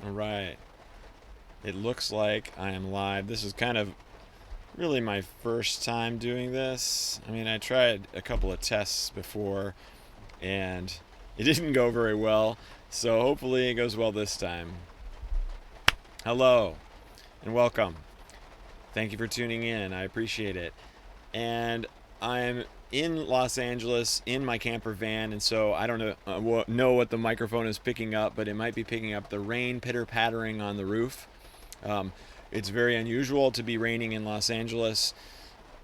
All right. It looks like I am live. This is kind of really my first time doing this. I mean, I tried a couple of tests before and it didn't go very well. So hopefully it goes well this time. Hello and welcome. Thank you for tuning in. I appreciate it. And I'm in Los Angeles in my camper van, and so I don't know what the microphone is picking up, but it might be picking up the rain pitter pattering on the roof. Um, it's very unusual to be raining in Los Angeles,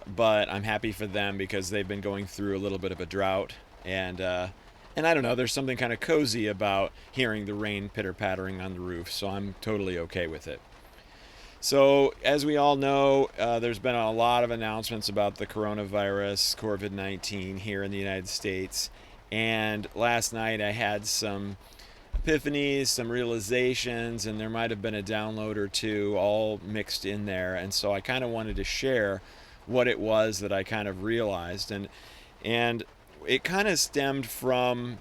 but I'm happy for them because they've been going through a little bit of a drought, and I don't know. There's something kind of cozy about hearing the rain pitter pattering on the roof, so I'm totally okay with it. So, as we all know, there's been a lot of announcements about the coronavirus, COVID 19, here in the United States. And last night I had some epiphanies, some realizations, and there might have been a download or two all mixed in there. And so I kind of wanted to share what it was that I kind of realized. And it kind of stemmed from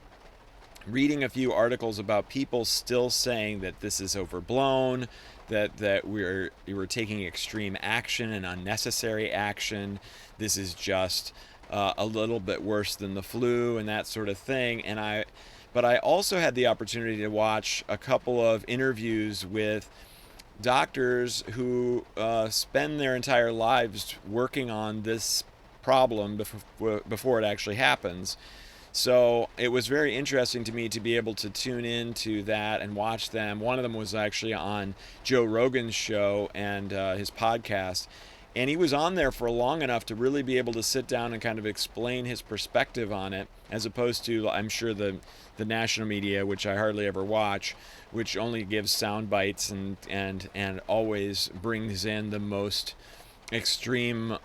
reading a few articles about people still saying that this is overblown, that we're taking extreme action and unnecessary action. This is just a little bit worse than the flu and that sort of thing. But I also had the opportunity to watch a couple of interviews with doctors who spend their entire lives working on this problem before it actually happens. So it was very interesting to me to be able to tune into that and watch them. One of them was actually on Joe Rogan's show and his podcast. And he was on there for long enough to really be able to sit down and kind of explain his perspective on it, as opposed to, I'm sure, the national media, which I hardly ever watch, which only gives sound bites and always brings in the most extreme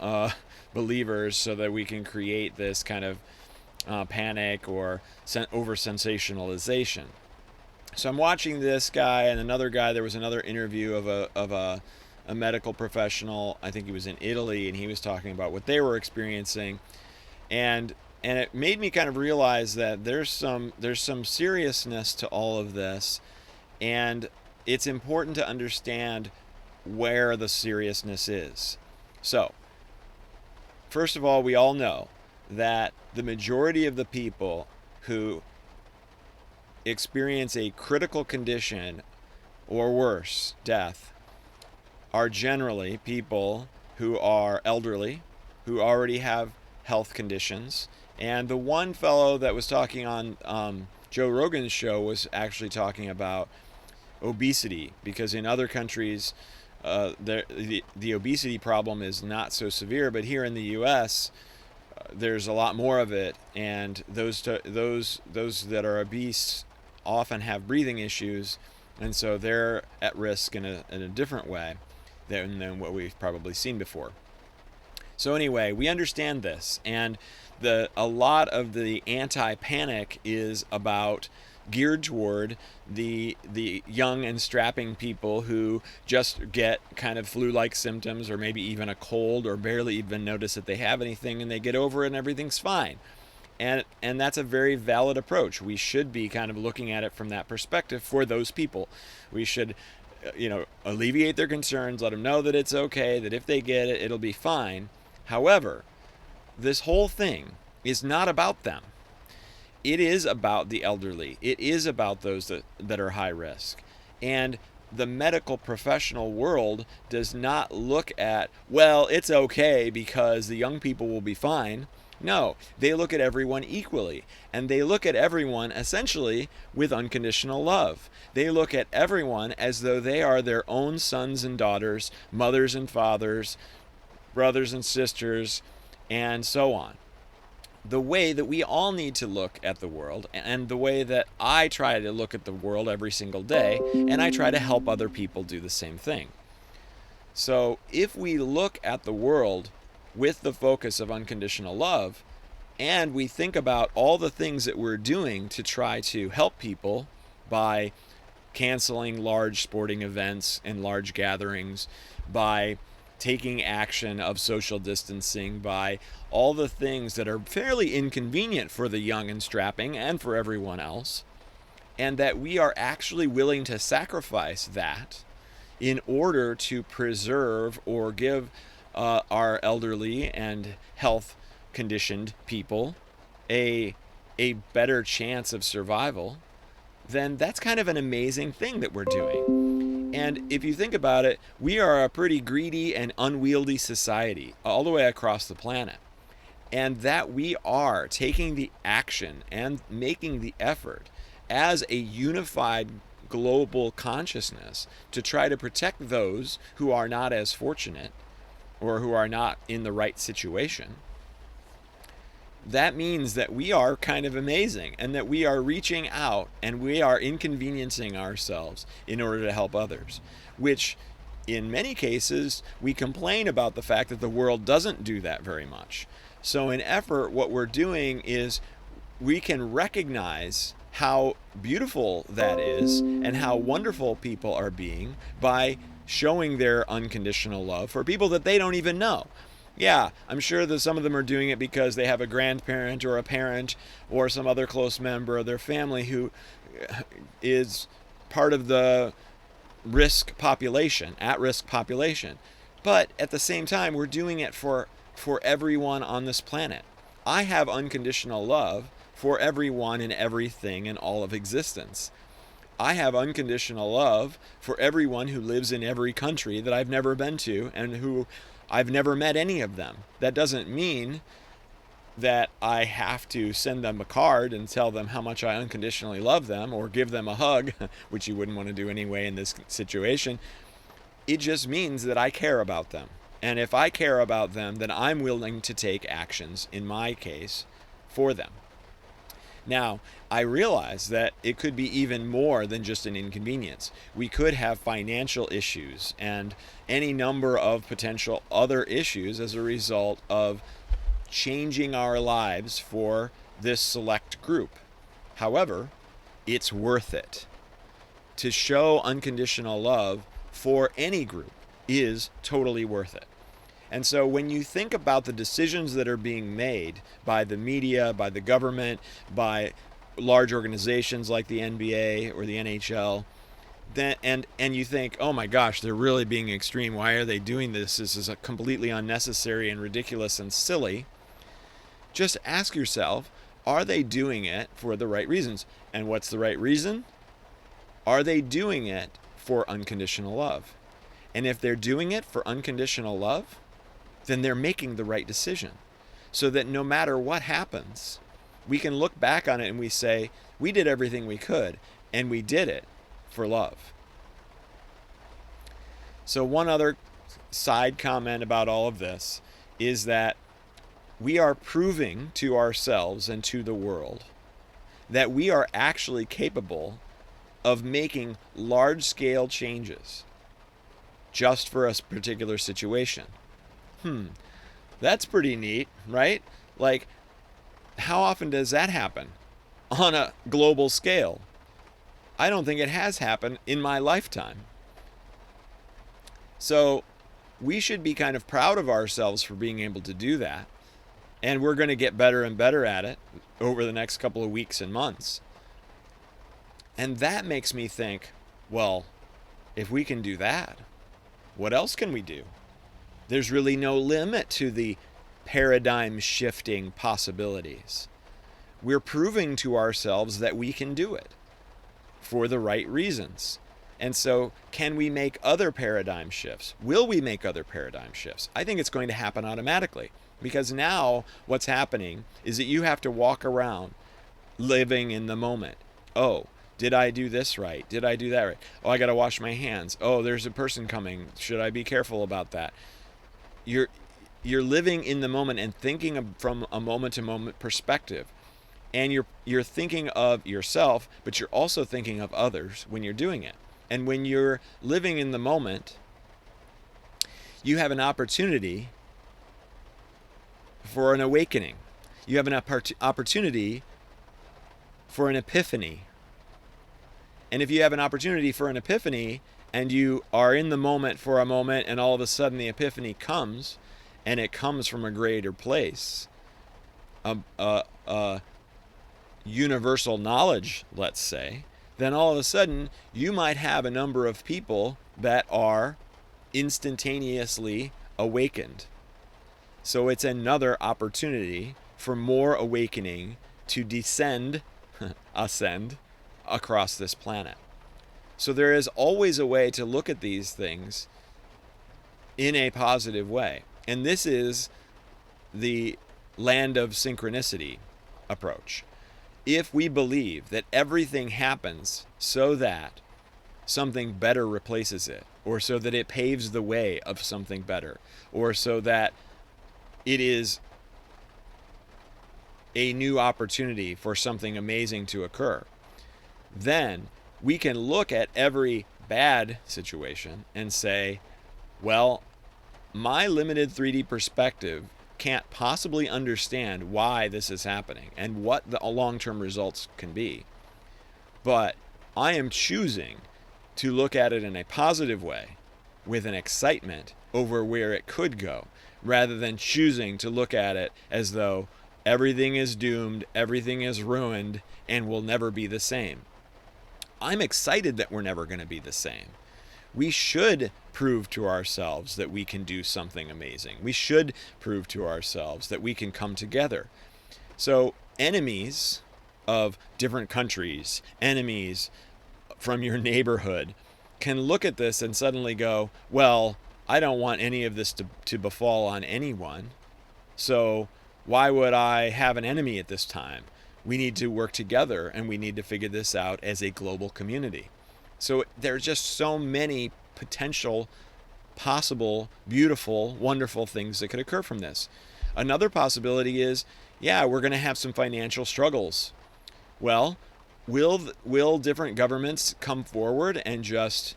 believers so that we can create this kind of panic or over sensationalization. So I'm watching this guy and another guy. There was another interview of a medical professional. I think he was in Italy, and he was talking about what they were experiencing, and it made me kind of realize that there's some seriousness to all of this, and it's important to understand where the seriousness is. So, first of all, we all know that the majority of the people who experience a critical condition or worse, death, are generally people who are elderly, who already have health conditions. And the one fellow that was talking on Joe Rogan's show was actually talking about obesity, because in other countries, the obesity problem is not so severe, but here in the U.S., there's a lot more of it, and those that are obese often have breathing issues, and so they're at risk in a different way than what we've probably seen before. So anyway, we understand this, and a lot of the anti-panic is about geared toward the young and strapping people who just get kind of flu-like symptoms, or maybe even a cold, or barely even notice that they have anything, and they get over it and everything's fine. And that's a very valid approach. We should be kind of looking at it from that perspective for those people. We should alleviate their concerns, let them know that it's okay, that if they get it, it'll be fine. However, this whole thing is not about them. It is about the elderly. It is about those that are high risk. And the medical professional world does not look at, well, it's okay because the young people will be fine. No, they look at everyone equally. And they look at everyone essentially with unconditional love. They look at everyone as though they are their own sons and daughters, mothers and fathers, brothers and sisters, and so on. The way that we all need to look at the world, and the way that I try to look at the world every single day, and I try to help other people do the same thing. So if we look at the world with the focus of unconditional love, and we think about all the things that we're doing to try to help people by canceling large sporting events and large gatherings, by taking action of social distancing, by all the things that are fairly inconvenient for the young and strapping and for everyone else, and that we are actually willing to sacrifice that in order to preserve or give our elderly and health conditioned people a better chance of survival, then that's kind of an amazing thing that we're doing. And if you think about it, we are a pretty greedy and unwieldy society all the way across the planet. And that we are taking the action and making the effort as a unified global consciousness to try to protect those who are not as fortunate or who are not in the right situation, that means that we are kind of amazing and that we are reaching out and we are inconveniencing ourselves in order to help others, which in many cases we complain about the fact that the world doesn't do that very much. So in effort, what we're doing is we can recognize how beautiful that is and how wonderful people are being by showing their unconditional love for people that they don't even know. Yeah, I'm sure that some of them are doing it because they have a grandparent or a parent or some other close member of their family who is part of the risk population, at-risk population. But at the same time, we're doing it for everyone on this planet. I have unconditional love for everyone and everything in all of existence. I have unconditional love for everyone who lives in every country that I've never been to and who I've never met any of them. That doesn't mean that I have to send them a card and tell them how much I unconditionally love them or give them a hug, which you wouldn't want to do anyway in this situation. It just means that I care about them. And if I care about them, then I'm willing to take actions, in my case, for them. Now, I realize that it could be even more than just an inconvenience. We could have financial issues and any number of potential other issues as a result of changing our lives for this select group. However, it's worth it. To show unconditional love for any group is totally worth it. And so when you think about the decisions that are being made by the media, by the government, by large organizations like the NBA or the NHL, then, and you think, oh my gosh, they're really being extreme. Why are they doing this? This is completely unnecessary and ridiculous and silly. Just ask yourself, are they doing it for the right reasons? And what's the right reason? Are they doing it for unconditional love? And if they're doing it for unconditional love, then they're making the right decision. So that no matter what happens, we can look back on it and we say, we did everything we could, and we did it for love. So one other side comment about all of this is that we are proving to ourselves and to the world that we are actually capable of making large-scale changes just for a particular situation. That's pretty neat, right? Like, how often does that happen on a global scale? I don't think it has happened in my lifetime. So we should be kind of proud of ourselves for being able to do that. And we're going to get better and better at it over the next couple of weeks and months. And that makes me think, well, if we can do that, what else can we do? There's really no limit to the paradigm shifting possibilities. We're proving to ourselves that we can do it for the right reasons. And so, can we make other paradigm shifts? Will we make other paradigm shifts? I think it's going to happen automatically, because now what's happening is that you have to walk around living in the moment. Oh, did I do this right? Did I do that right? Oh, I got to wash my hands. Oh, there's a person coming. Should I be careful about that? You're living in the moment and thinking from a moment-to-moment perspective. And you're thinking of yourself, but you're also thinking of others when you're doing it. And when you're living in the moment, you have an opportunity for an awakening. You have an opportunity for an epiphany. And if you have an opportunity for an epiphany and you are in the moment for a moment and all of a sudden the epiphany comes, and it comes from a greater place, universal knowledge, let's say, then all of a sudden you might have a number of people that are instantaneously awakened. So it's another opportunity for more awakening to descend, ascend across this planet. So there is always a way to look at these things in a positive way. And this is the land of synchronicity approach. If we believe that everything happens so that something better replaces it, or so that it paves the way of something better, or so that it is a new opportunity for something amazing to occur, then we can look at every bad situation and say, well, my limited 3D perspective can't possibly understand why this is happening and what the long-term results can be. But I am choosing to look at it in a positive way with an excitement over where it could go, rather than choosing to look at it as though everything is doomed, everything is ruined, and will never be the same. I'm excited that we're never going to be the same. We should prove to ourselves that we can do something amazing. We should prove to ourselves that we can come together. So enemies of different countries, enemies from your neighborhood, can look at this and suddenly go, well, I don't want any of this to befall on anyone. So why would I have an enemy at this time? We need to work together, and we need to figure this out as a global community. So there's just so many potential, possible, beautiful, wonderful things that could occur from this. Another possibility is, yeah, we're going to have some financial struggles. Well, will different governments come forward and just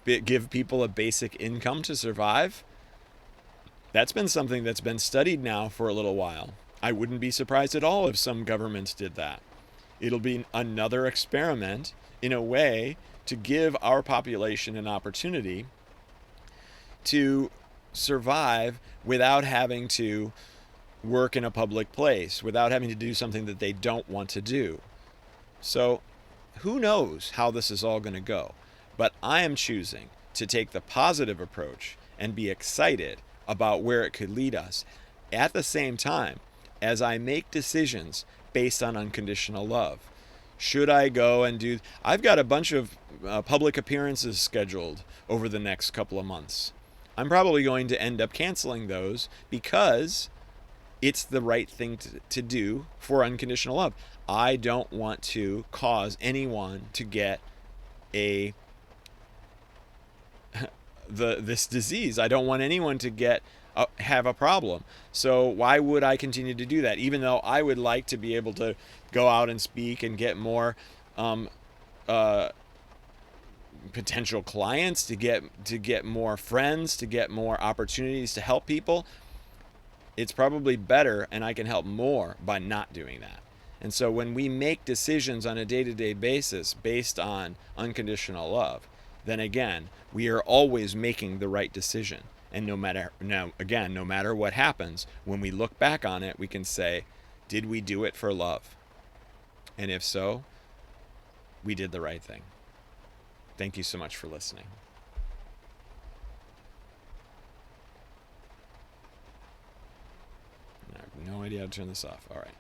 give people a basic income to survive? That's been something that's been studied now for a little while. I wouldn't be surprised at all if some governments did that. It'll be another experiment in a way to give our population an opportunity to survive without having to work in a public place, without having to do something that they don't want to do. So who knows how this is all going to go? But I am choosing to take the positive approach and be excited about where it could lead us, at the same time as I make decisions based on unconditional love. Should I go and do... I've got a bunch of public appearances scheduled over the next couple of months. I'm probably going to end up canceling those because it's the right thing to do for unconditional love. I don't want to cause anyone to get this disease. I don't want anyone to have a problem. So why would I continue to do that? Even though I would like to be able to go out and speak and get more potential clients, to get more friends, to get more opportunities to help people, it's probably better, and I can help more by not doing that. And so when we make decisions on a day-to-day basis based on unconditional love, then again, we are always making the right decision. And no matter what happens, when we look back on it, we can say, did we do it for love? And if so, we did the right thing. Thank you so much for listening. I have no idea how to turn this off. All right.